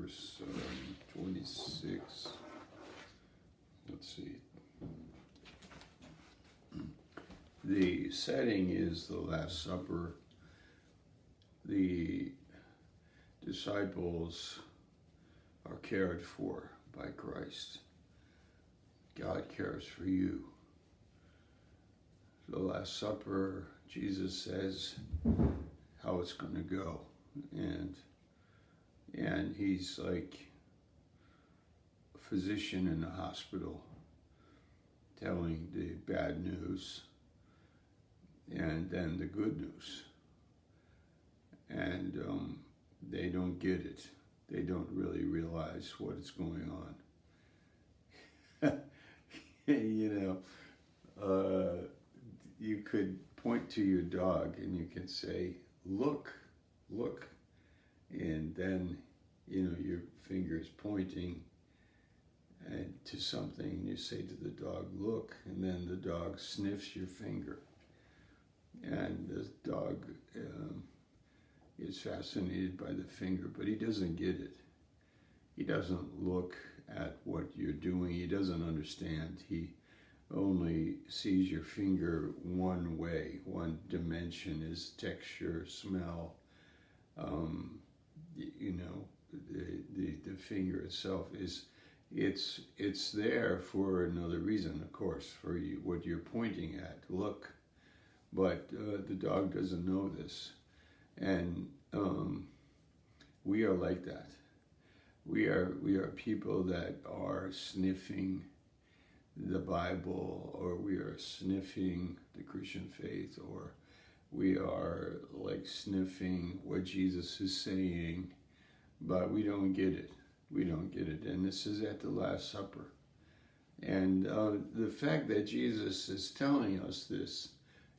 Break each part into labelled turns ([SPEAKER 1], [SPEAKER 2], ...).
[SPEAKER 1] verse 26. Let's see. The setting is the Last Supper. The disciples are cared for by Christ. God cares for you. The Last Supper, Jesus says how it's going to go. And he's like a physician in a hospital telling the bad news and then the good news. And they don't get it. They don't really realize what is going on. You could point to your dog and you can say, look. And then, your finger's pointing to something and you say to the dog, look, and then the dog sniffs your finger. And the dog is fascinated by the finger, but he doesn't get it. He doesn't look at what you're doing. He doesn't understand. He only sees your finger one way, one dimension is texture, smell. The finger itself it's there for another reason, of course, for you, what you're pointing at. Look, but the dog doesn't know this, and we are like that. We are people that are sniffing the Bible, or we are sniffing the Christian faith, or we are like sniffing what Jesus is saying, but we don't get it. We don't get it. And this is at the Last Supper. And the fact that Jesus is telling us this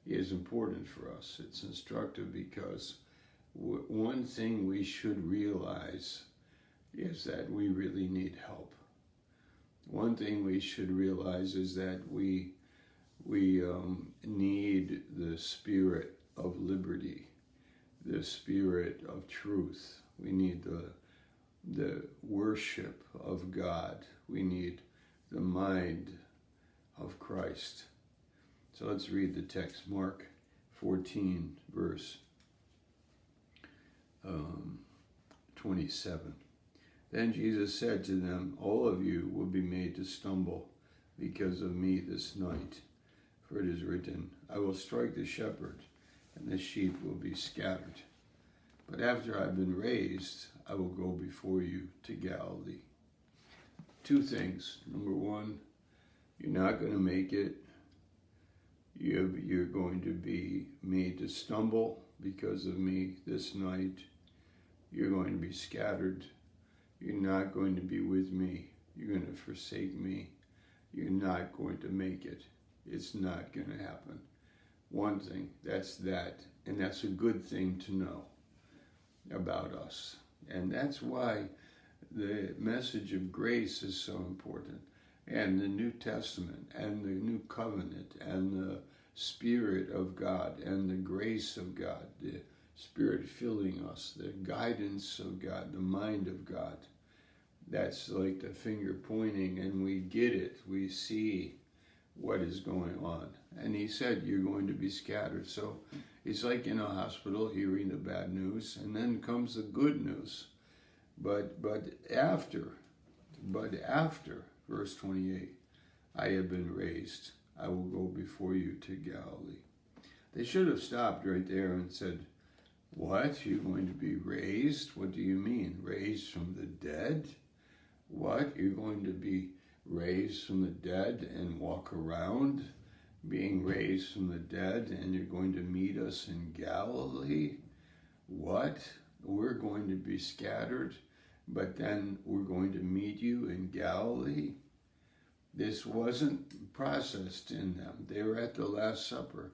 [SPEAKER 1] is important for us. It's instructive because one thing we should realize is that we really need help. One thing we should realize is that we need the spirit of liberty, the spirit of truth. We need the worship of God. We need the mind of Christ. So let's read the text, Mark 14, verse 27. Then Jesus said to them, all of you will be made to stumble because of me this night. For it is written, I will strike the shepherd, and the sheep will be scattered. But after I've been raised, I will go before you to Galilee. Two things. Number one, you're not going to make it. You're going to be made to stumble because of me this night. You're going to be scattered. You're not going to be with me. You're going to forsake me. You're not going to make it. It's not going to happen. One thing, that's that. And that's a good thing to know about us. And that's why the message of grace is so important. And the New Testament and the New Covenant and the Spirit of God and the grace of God, the Spirit filling us, the guidance of God, the mind of God. That's like the finger pointing, and we get it. We see what is going on. And he said, you're going to be scattered. So it's like in a hospital hearing the bad news, and then comes the good news. But after, verse 28, I have been raised. I will go before you to Galilee. They should have stopped right there and said, what? You're going to be raised? What do you mean? Raised from the dead? What? You're going to be raised from the dead and walk around being raised from the dead, and you're going to meet us in Galilee? What? We're going to be scattered, but then we're going to meet you in Galilee? This wasn't processed in them. They were at the Last Supper.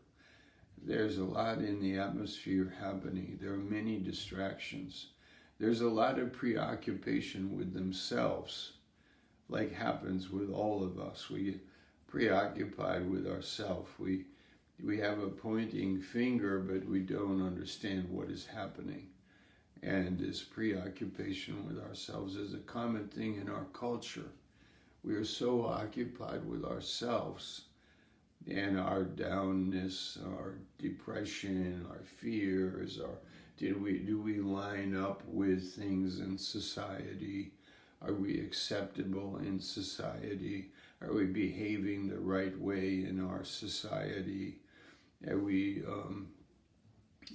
[SPEAKER 1] There's a lot in the atmosphere happening. There are many distractions. There's a lot of preoccupation with themselves, like happens with all of us. We preoccupied with ourselves. We have a pointing finger, but we don't understand what is happening. And this preoccupation with ourselves is a common thing in our culture. We are so occupied with ourselves and our downness, our depression, our fears, do we line up with things in society? Are we acceptable in society? Are we behaving the right way in our society? Are we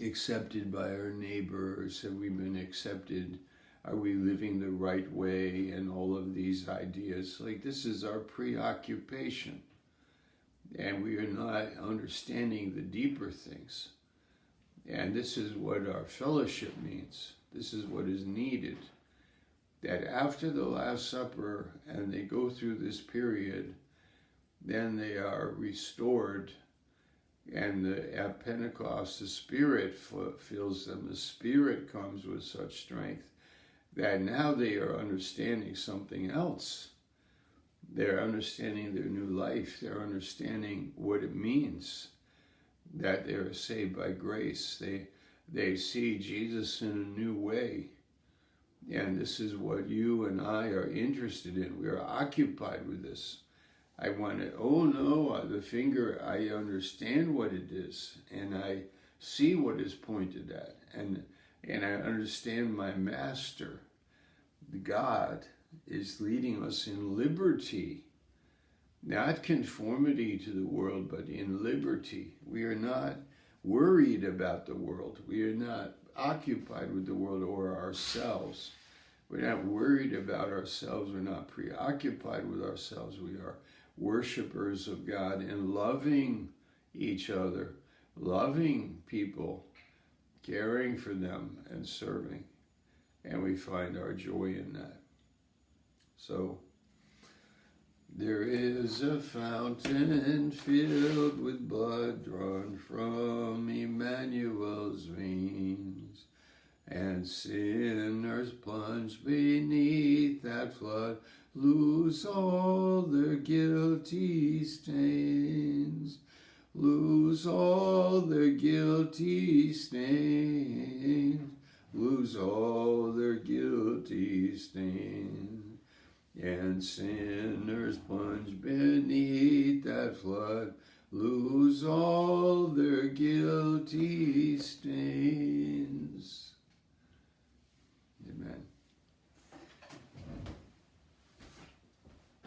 [SPEAKER 1] accepted by our neighbors? Have we been accepted? Are we living the right way? And all of these ideas. Like, this is our preoccupation. And we are not understanding the deeper things. And this is what our fellowship means. This is what is needed. That after the Last Supper, and they go through this period, then they are restored. And at Pentecost, the Spirit fills them. The Spirit comes with such strength that now they are understanding something else. They're understanding their new life. They're understanding what it means that they are saved by grace. They see Jesus in a new way. And this is what you and I are interested in. We are occupied with this. I want to, oh no, the finger, I understand what it is. And I see what is pointed at. And I understand my master, God, is leading us in liberty, not conformity to the world, but in liberty. We are not worried about the world. We are not occupied with the world or ourselves. We're not worried about ourselves. We're not preoccupied with ourselves. We are worshipers of God and loving each other, loving people, caring for them and serving. And we find our joy in that. So, there is a fountain filled with blood drawn from Emmanuel's veins, and sinners plunged beneath that flood lose all their guilty stains, lose all their guilty stains, lose all their guilty stains. And sinners plunge beneath that flood, lose all their guilty stains.